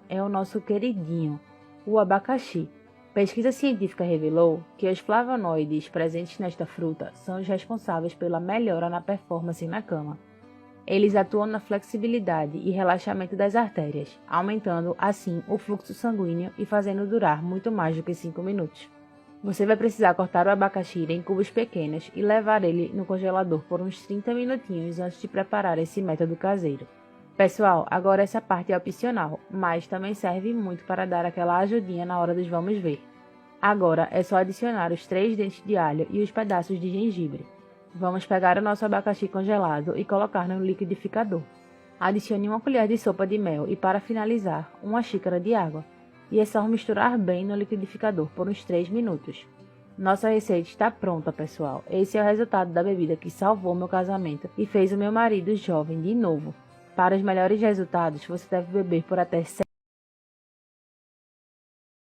é o nosso queridinho, o abacaxi. Pesquisa científica revelou que os flavonoides presentes nesta fruta são os responsáveis pela melhora na performance na cama. Eles atuam na flexibilidade e relaxamento das artérias, aumentando assim o fluxo sanguíneo e fazendo durar muito mais do que 5 minutos. Você vai precisar cortar o abacaxi em cubos pequenos e levar ele no congelador por uns 30 minutinhos antes de preparar esse método caseiro. Pessoal, agora essa parte é opcional, mas também serve muito para dar aquela ajudinha na hora dos vamos ver. Agora é só adicionar os 3 dentes de alho e os pedaços de gengibre. Vamos pegar o nosso abacaxi congelado e colocar no liquidificador. Adicione 1 colher de sopa de mel e, para finalizar, 1 xícara de água. E é só misturar bem no liquidificador por uns 3 minutos. Nossa receita está pronta, pessoal. Esse é o resultado da bebida que salvou meu casamento e fez o meu marido jovem de novo. Para os melhores resultados, você deve beber por até